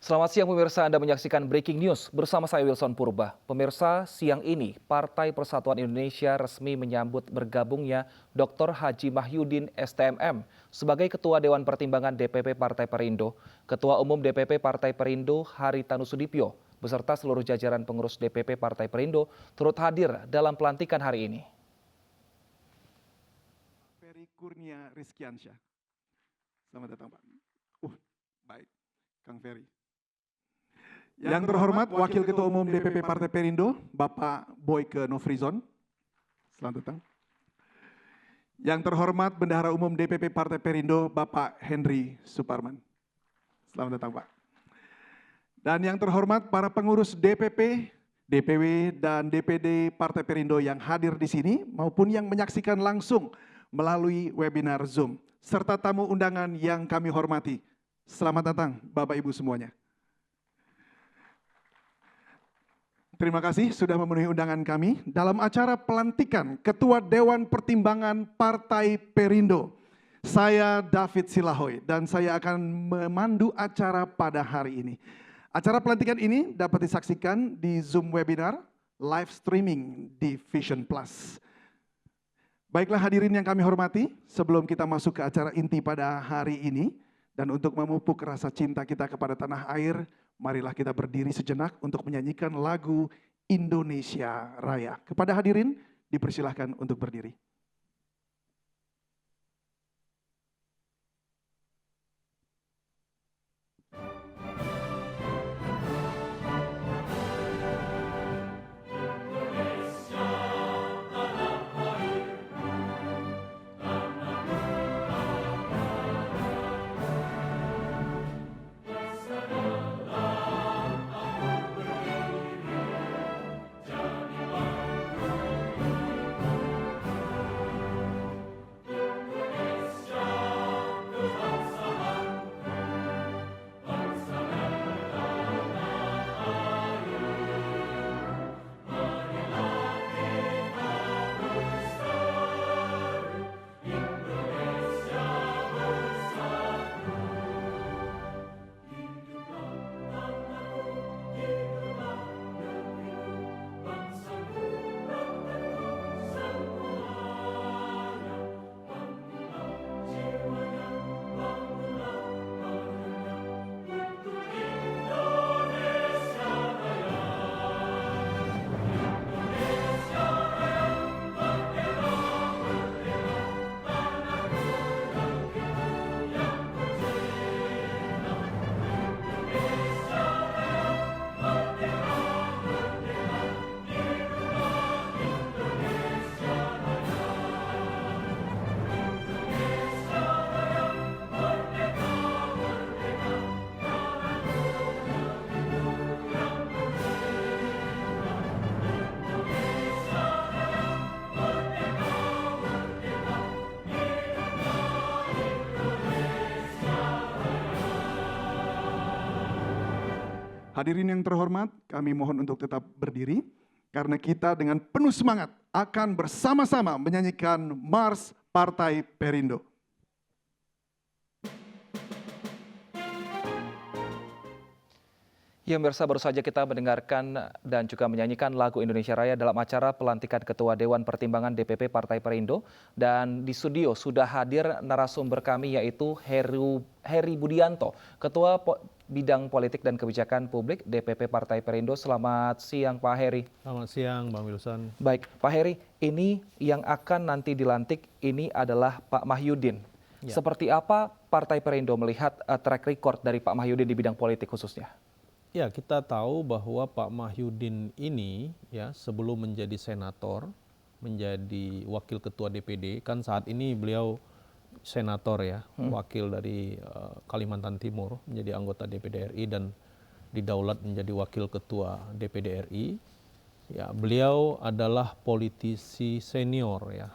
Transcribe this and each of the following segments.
Selamat siang pemirsa, Anda menyaksikan Breaking News bersama saya Wilson Purba. Pemirsa, siang ini Partai Persatuan Indonesia resmi menyambut bergabungnya Dr. Haji Mahyudin STMM sebagai Ketua Dewan Pertimbangan DPP Partai Perindo. Ketua Umum DPP Partai Perindo Haritanu Sudipyo beserta seluruh jajaran pengurus DPP Partai Perindo turut hadir dalam pelantikan hari ini. Ferry Kurnia Rizkiansyah. Selamat datang Pak. Baik, Kang Ferry. Yang terhormat Wakil Ketua Umum DPP Partai Perindo, Bapak Boyke Nofrizon. Selamat datang. Yang terhormat Bendahara Umum DPP Partai Perindo, Bapak Henry Suparman. Selamat datang Pak. Dan yang terhormat para pengurus DPP, DPW, dan DPD Partai Perindo yang hadir di sini maupun yang menyaksikan langsung melalui webinar Zoom, serta tamu undangan yang kami hormati. Selamat datang Bapak Ibu semuanya. Terima kasih sudah memenuhi undangan kami dalam acara pelantikan Ketua Dewan Pertimbangan Partai Perindo. Saya David Silahoy dan saya akan memandu acara pada hari ini. Acara pelantikan ini dapat disaksikan di Zoom webinar live streaming di Vision Plus. Baiklah hadirin yang kami hormati, sebelum kita masuk ke acara inti pada hari ini dan untuk memupuk rasa cinta kita kepada tanah air, marilah kita berdiri sejenak untuk menyanyikan lagu Indonesia Raya. Kepada hadirin, dipersilahkan untuk berdiri. Hadirin yang terhormat, kami mohon untuk tetap berdiri karena kita dengan penuh semangat akan bersama-sama menyanyikan Mars Partai Perindo. Ya pemirsa, baru saja kita mendengarkan dan juga menyanyikan lagu Indonesia Raya dalam acara pelantikan Ketua Dewan Pertimbangan DPP Partai Perindo. Dan di studio sudah hadir narasumber kami yaitu Heri Budianto, Ketua Bidang Politik dan Kebijakan Publik DPP Partai Perindo. Selamat siang Pak Heri. Selamat siang Bang Wilson. Baik Pak Heri, ini yang akan nanti dilantik ini adalah Pak Mahyudin. Ya. Seperti apa Partai Perindo melihat track record dari Pak Mahyudin di bidang politik khususnya? Ya, kita tahu bahwa Pak Mahyudin ini ya sebelum menjadi senator, menjadi wakil ketua DPD, kan saat ini beliau senator ya, wakil dari Kalimantan Timur, menjadi anggota DPD RI dan didaulat menjadi wakil ketua DPD RI. Ya, beliau adalah politisi senior ya.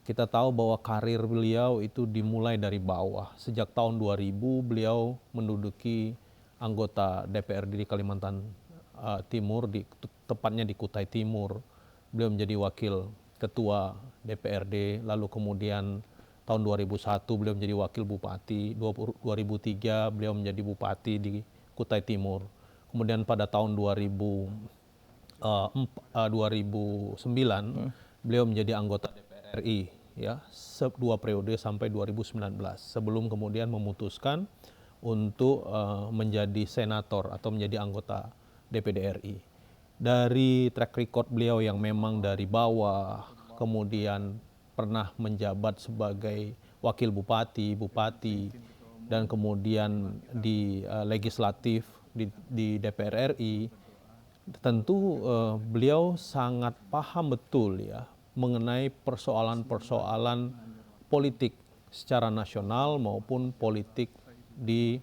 Kita tahu bahwa karir beliau itu dimulai dari bawah. Sejak tahun 2000 beliau menduduki anggota DPRD di Kalimantan Timur, tepatnya di Kutai Timur. Beliau menjadi wakil ketua DPRD, lalu kemudian tahun 2001 beliau menjadi wakil bupati, 2003 beliau menjadi bupati di Kutai Timur. Kemudian pada tahun 2009 beliau menjadi anggota DPR RI ya, 2 periode sampai 2019 sebelum kemudian memutuskan untuk menjadi senator atau menjadi anggota DPD RI. Dari track record beliau yang memang dari bawah, kemudian pernah menjabat sebagai wakil bupati, dan kemudian di legislatif di DPR RI, tentu beliau sangat paham betul ya mengenai persoalan-persoalan politik secara nasional maupun politik di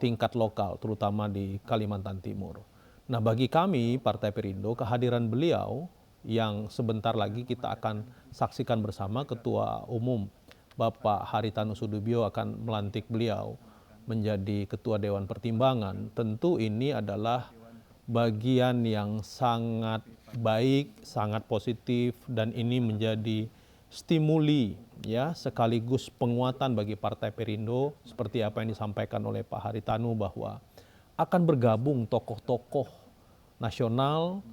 tingkat lokal, terutama di Kalimantan Timur. Nah, bagi kami Partai Perindo, kehadiran beliau yang sebentar lagi kita akan saksikan bersama, Ketua Umum Bapak Haritanu Sudibyo akan melantik beliau menjadi Ketua Dewan Pertimbangan. Tentu ini adalah bagian yang sangat baik, sangat positif, dan ini menjadi stimuli ya, sekaligus penguatan bagi Partai Perindo seperti apa yang disampaikan oleh Pak Haritanu bahwa akan bergabung tokoh-tokoh nasional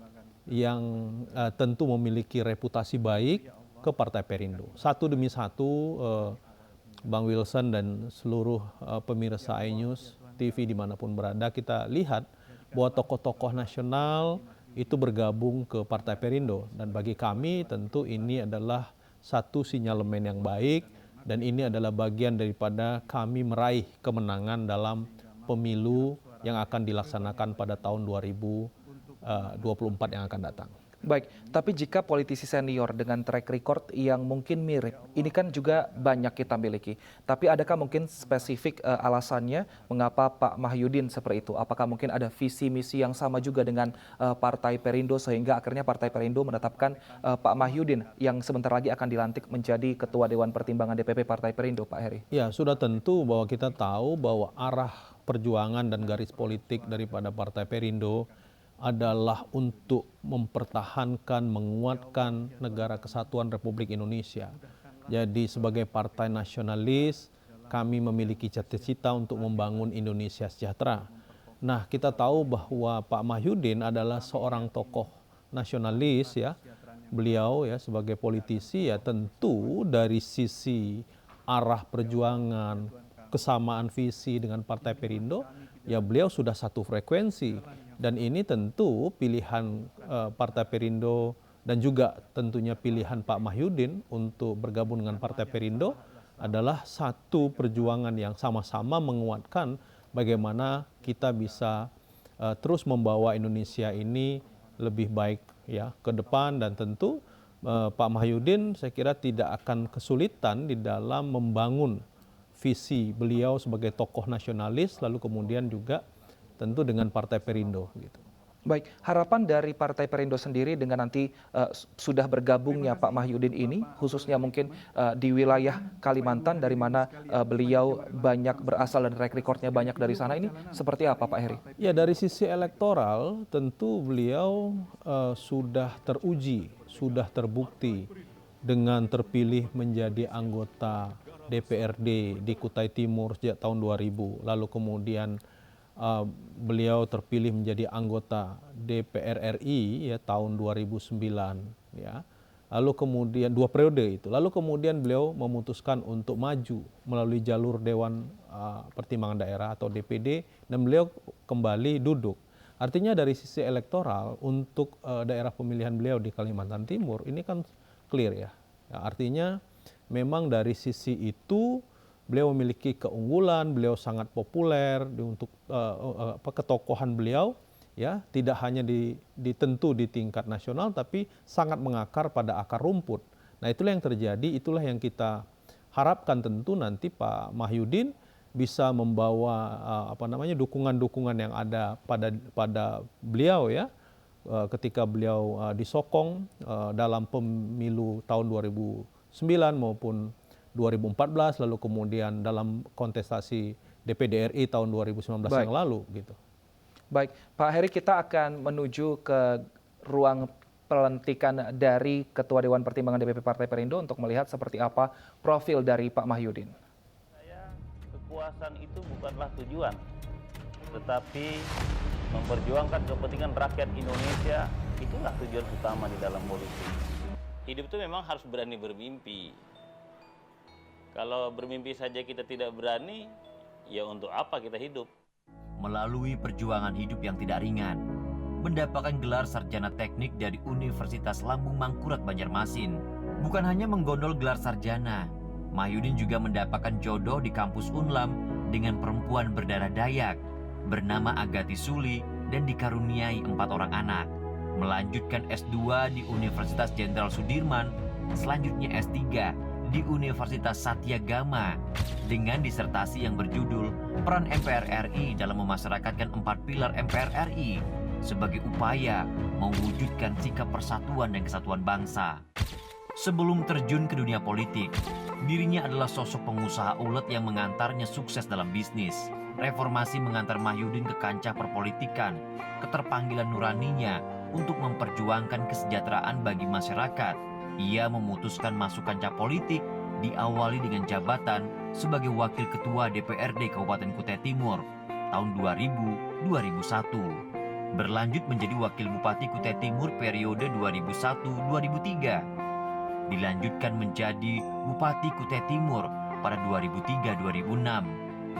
yang tentu memiliki reputasi baik ke Partai Perindo. Satu demi satu, Bang Wilson dan seluruh pemirsa iNews TV dimanapun berada, kita lihat bahwa tokoh-tokoh nasional itu bergabung ke Partai Perindo. Dan bagi kami tentu ini adalah satu sinyalemen yang baik, dan ini adalah bagian daripada kami meraih kemenangan dalam pemilu yang akan dilaksanakan pada tahun 2024 yang akan datang. Baik, tapi jika politisi senior dengan track record yang mungkin mirip, ini kan juga banyak kita miliki. Tapi adakah mungkin spesifik alasannya mengapa Pak Mahyudin seperti itu? Apakah mungkin ada visi misi yang sama juga dengan Partai Perindo sehingga akhirnya Partai Perindo menetapkan Pak Mahyudin yang sebentar lagi akan dilantik menjadi Ketua Dewan Pertimbangan DPP Partai Perindo, Pak Heri? Ya, sudah tentu bahwa kita tahu bahwa arah perjuangan dan garis politik daripada Partai Perindo adalah untuk mempertahankan, menguatkan negara kesatuan Republik Indonesia. Jadi sebagai partai nasionalis, kami memiliki cita-cita untuk membangun Indonesia sejahtera. Nah, kita tahu bahwa Pak Mahyudin adalah seorang tokoh nasionalis ya. Beliau ya sebagai politisi ya tentu dari sisi arah perjuangan, kesamaan visi dengan Partai Perindo, ya beliau sudah satu frekuensi. Dan ini tentu pilihan Partai Perindo dan juga tentunya pilihan Pak Mahyudin untuk bergabung dengan Partai Perindo adalah satu perjuangan yang sama-sama menguatkan bagaimana kita bisa terus membawa Indonesia ini lebih baik ya ke depan. Dan tentu Pak Mahyudin saya kira tidak akan kesulitan di dalam membangun visi beliau sebagai tokoh nasionalis, lalu kemudian juga tentu dengan Partai Perindo gitu. Baik, harapan dari Partai Perindo sendiri dengan nanti sudah bergabungnya Pak Mahyudin ini, khususnya mungkin di wilayah Kalimantan dari mana beliau banyak berasal dan track recordnya banyak dari sana, ini seperti apa Pak Heri? Ya, dari sisi elektoral tentu beliau sudah teruji, sudah terbukti dengan terpilih menjadi anggota DPRD di Kutai Timur sejak tahun 2000, lalu kemudian beliau terpilih menjadi anggota DPR RI ya tahun 2009 ya. Lalu kemudian 2 periode itu. Lalu kemudian beliau memutuskan untuk maju melalui jalur Dewan Pertimbangan Daerah atau DPD, dan beliau kembali duduk. Artinya dari sisi elektoral untuk daerah pemilihan beliau di Kalimantan Timur ini kan clear ya. Artinya memang dari sisi itu beliau memiliki keunggulan, beliau sangat populer untuk ketokohan beliau ya, tidak hanya ditentu di tingkat nasional tapi sangat mengakar pada akar rumput. Nah, itulah yang terjadi, itulah yang kita harapkan tentu nanti Pak Mahyudin bisa membawa dukungan-dukungan yang ada pada beliau ya ketika beliau disokong dalam pemilu tahun 2009 maupun 2014, lalu kemudian dalam kontestasi DPD RI tahun 2019 yang lalu gitu. Baik, Pak Heri, kita akan menuju ke ruang pelantikan dari Ketua Dewan Pertimbangan DPP Partai Perindo untuk melihat seperti apa profil dari Pak Mahyudin. Kekuasaan itu bukanlah tujuan, tetapi memperjuangkan kepentingan rakyat Indonesia, itulah tujuan utama di dalam politik. Hidup itu memang harus berani bermimpi. Kalau bermimpi saja kita tidak berani, ya untuk apa kita hidup? Melalui perjuangan hidup yang tidak ringan, mendapatkan gelar sarjana teknik dari Universitas Lambung Mangkurat Banjarmasin. Bukan hanya menggondol gelar sarjana, Mahyudin juga mendapatkan jodoh di kampus Unlam dengan perempuan berdarah Dayak bernama Agati Suli dan dikaruniai 4 orang anak. Melanjutkan S2 di Universitas Jenderal Sudirman, selanjutnya S3 di Universitas Satyagama dengan disertasi yang berjudul Peran MPR RI dalam memasyarakatkan 4 pilar MPR RI sebagai upaya mewujudkan sikap persatuan dan kesatuan bangsa. Sebelum terjun ke dunia politik, dirinya adalah sosok pengusaha ulet yang mengantarnya sukses dalam bisnis. Reformasi mengantar Mahyudin ke kancah perpolitikan, keterpanggilan nuraninya untuk memperjuangkan kesejahteraan bagi masyarakat. Ia memutuskan masuk kancah politik, diawali dengan jabatan sebagai Wakil Ketua DPRD Kabupaten Kutai Timur tahun 2000-2001. Berlanjut menjadi Wakil Bupati Kutai Timur periode 2001-2003. Dilanjutkan menjadi Bupati Kutai Timur pada 2003-2006,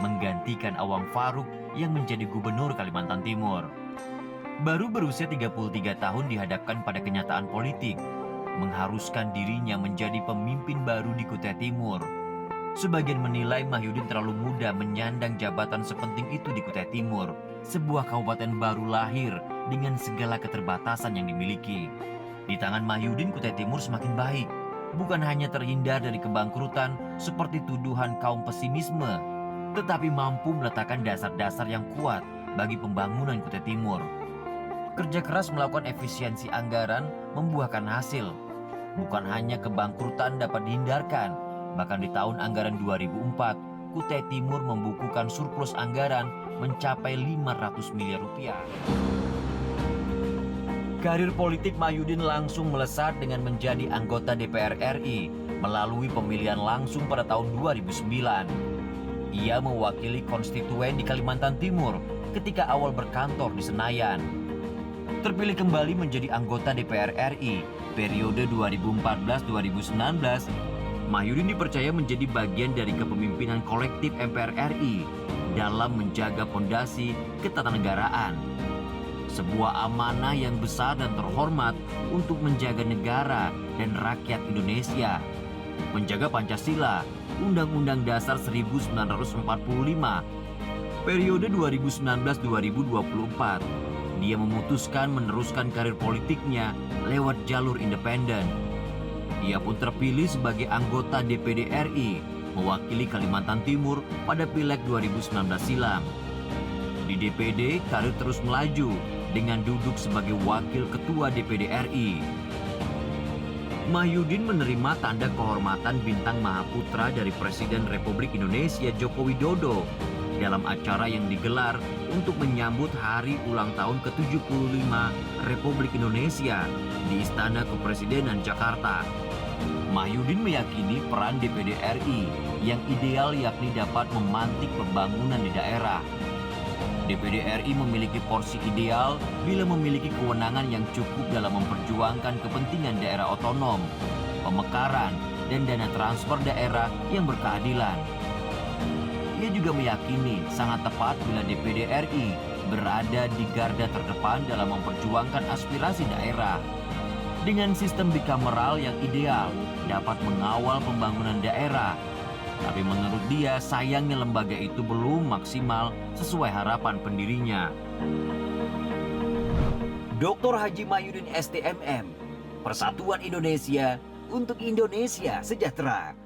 menggantikan Awang Faruk yang menjadi Gubernur Kalimantan Timur. Baru berusia 33 tahun dihadapkan pada kenyataan politik, mengharuskan dirinya menjadi pemimpin baru di Kutai Timur. Sebagian menilai Mahyudin terlalu muda menyandang jabatan sepenting itu di Kutai Timur, sebuah kabupaten baru lahir dengan segala keterbatasan yang dimiliki. Di tangan Mahyudin, Kutai Timur semakin baik, bukan hanya terhindar dari kebangkrutan seperti tuduhan kaum pesimisme, tetapi mampu meletakkan dasar-dasar yang kuat bagi pembangunan Kutai Timur. Kerja keras melakukan efisiensi anggaran membuahkan hasil. Bukan hanya kebangkrutan dapat dihindarkan, bahkan di tahun anggaran 2004, Kutai Timur membukukan surplus anggaran mencapai 500 miliar rupiah. Karir politik Mahyudin langsung melesat dengan menjadi anggota DPR RI melalui pemilihan langsung pada tahun 2009. Ia mewakili konstituen di Kalimantan Timur ketika awal berkantor di Senayan. Terpilih kembali menjadi anggota DPR RI periode 2014-2019, Mahyudin dipercaya menjadi bagian dari kepemimpinan kolektif MPR RI dalam menjaga fondasi ketatanegaraan. Sebuah amanah yang besar dan terhormat untuk menjaga negara dan rakyat Indonesia. Menjaga Pancasila, Undang-Undang Dasar 1945, periode 2019-2024. Dia memutuskan meneruskan karir politiknya lewat jalur independen. Ia pun terpilih sebagai anggota DPD RI, mewakili Kalimantan Timur pada Pileg 2019 silam. Di DPD, karir terus melaju dengan duduk sebagai Wakil Ketua DPD RI. Mahyudin menerima tanda kehormatan Bintang Mahaputra dari Presiden Republik Indonesia Joko Widodo dalam acara yang digelar untuk menyambut hari ulang tahun ke-75 Republik Indonesia di Istana Kepresidenan Jakarta. Mahyudin meyakini peran DPD RI yang ideal yakni dapat memantik pembangunan di daerah. DPD RI memiliki porsi ideal bila memiliki kewenangan yang cukup dalam memperjuangkan kepentingan daerah otonom, pemekaran, dan dana transfer daerah yang berkeadilan. Ia juga meyakini sangat tepat bila DPD RI berada di garda terdepan dalam memperjuangkan aspirasi daerah. Dengan sistem bikameral yang ideal dapat mengawal pembangunan daerah. Tapi menurut dia, sayangnya lembaga itu belum maksimal sesuai harapan pendirinya. Dr. Haji Mahyudin STMM, Persatuan Indonesia untuk Indonesia Sejahtera.